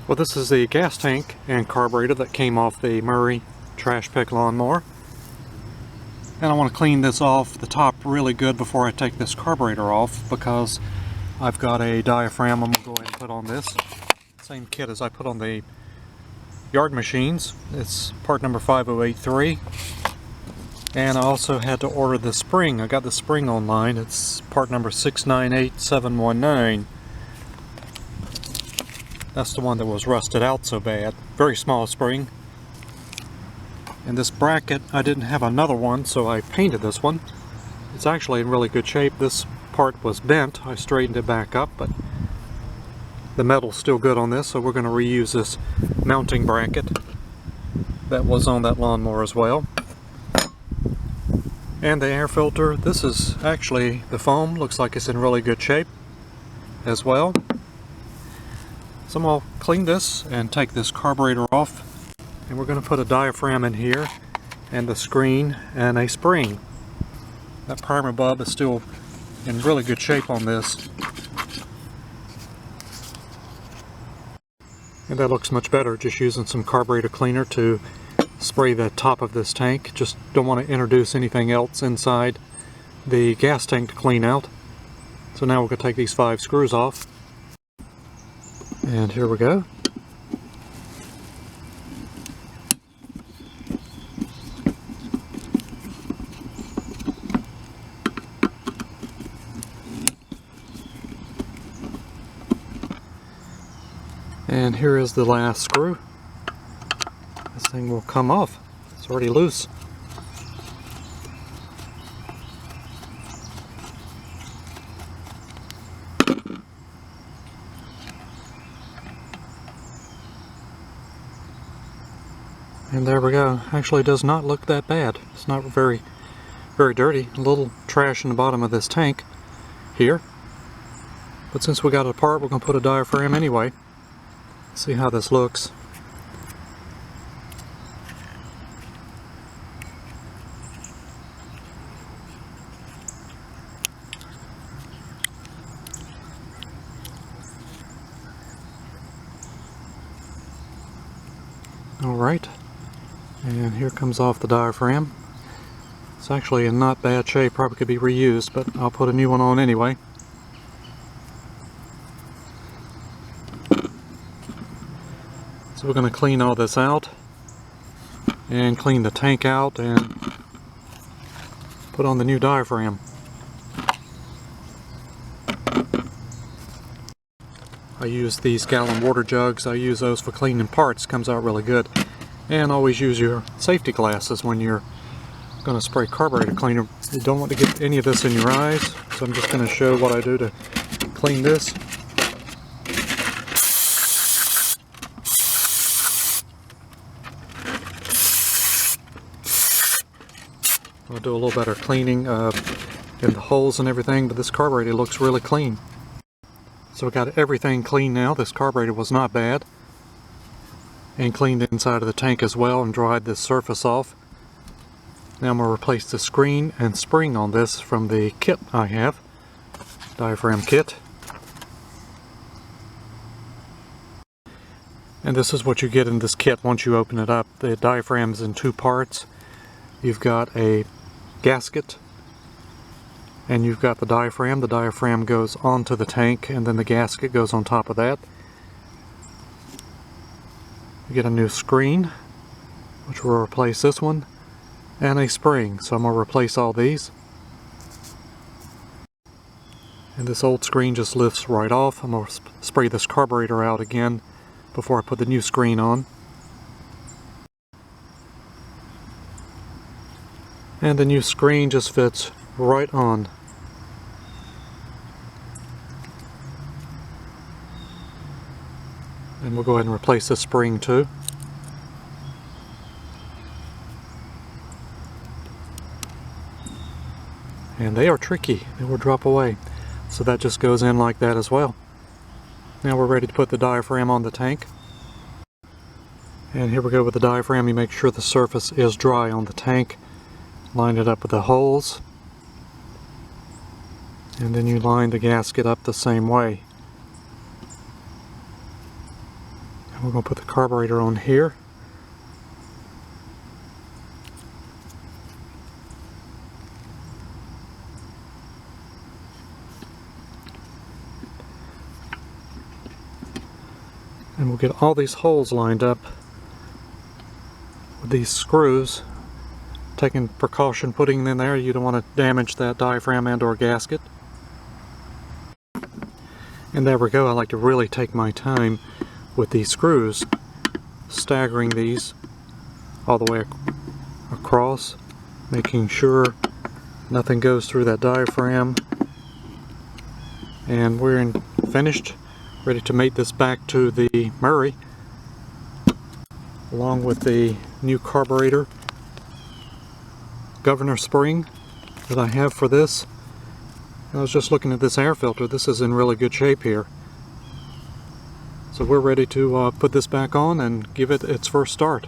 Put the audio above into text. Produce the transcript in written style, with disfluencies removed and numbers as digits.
Well, this is the gas tank and carburetor that came off the Murray trash pick lawnmower. And I want to clean this off the top really good before I take this carburetor off, because I've got a diaphragm I'm going to go ahead and put on this. Same kit as I put on the yard machines. It's part number 5083. And I also had to order the spring. I got the spring online. It's part number 698719. That's the one that was rusted out so bad. Very small spring. And this bracket, I didn't have another one, so I painted this one. It's actually in really good shape. This part was bent. I straightened it back up, but the metal's still good on this, so we're going to reuse this mounting bracket that was on that lawnmower as well. And the air filter, this is actually the foam. Looks like it's in really good shape as well. So I'm going to clean this and take this carburetor off, and we're going to put a diaphragm in here and the screen and a spring. That primer bulb is still in really good shape on this, and that looks much better just using some carburetor cleaner to spray the top of this tank. Just don't want to introduce anything else inside the gas tank to clean out. So now we're going to take these 5 screws off. And here we go. And here is the last screw. This thing will come off. It's already loose. And there we go. Actually, it does not look that bad. It's not very dirty. A little trash in the bottom of this tank here. But since we got it apart, we're going to put a diaphragm anyway. See how this looks. Alright. And here comes off the diaphragm. It's actually in not bad shape, probably could be reused, but I'll put a new one on anyway. So we're going to clean all this out and clean the tank out and put on the new diaphragm. I use these gallon water jugs. I use those for cleaning parts. Comes out really good. And always use your safety glasses when you're going to spray carburetor cleaner. You don't want to get any of this in your eyes, so I'm just going to show what I do to clean this. I'll do a little better cleaning in the holes and everything, but this carburetor looks really clean. So we got everything clean now. This carburetor was not bad. And cleaned the inside of the tank as well and dried this surface off. Now I'm going to replace the screen and spring on this from the kit I have, diaphragm kit. And this is what you get in this kit once you open it up. The diaphragm's in 2 parts. You've got a gasket and you've got the diaphragm. The diaphragm goes onto the tank and then the gasket goes on top of that. You get a new screen, which will replace this one, and a spring. So I'm going to replace all these. And this old screen just lifts right off. I'm going to spray this carburetor out again before I put the new screen on. And the new screen just fits right on. And we'll go ahead and replace the spring too. And they are tricky. They will drop away. So that just goes in like that as well. Now we're ready to put the diaphragm on the tank. And here we go with the diaphragm. You make sure the surface is dry on the tank. Line it up with the holes. And then you line the gasket up the same way. We're going to put the carburetor on here. And we'll get all these holes lined up with these screws. Taking precaution putting them in there, you don't want to damage that diaphragm and or gasket. And there we go. I like to really take my time with these screws, staggering these all the way across, making sure nothing goes through that diaphragm. And we're finished, ready to mate this back to the Murray, along with the new carburetor governor spring that I have for this. I was just looking at this air filter. This is in really good shape here. So we're ready to put this back on and give it its first start.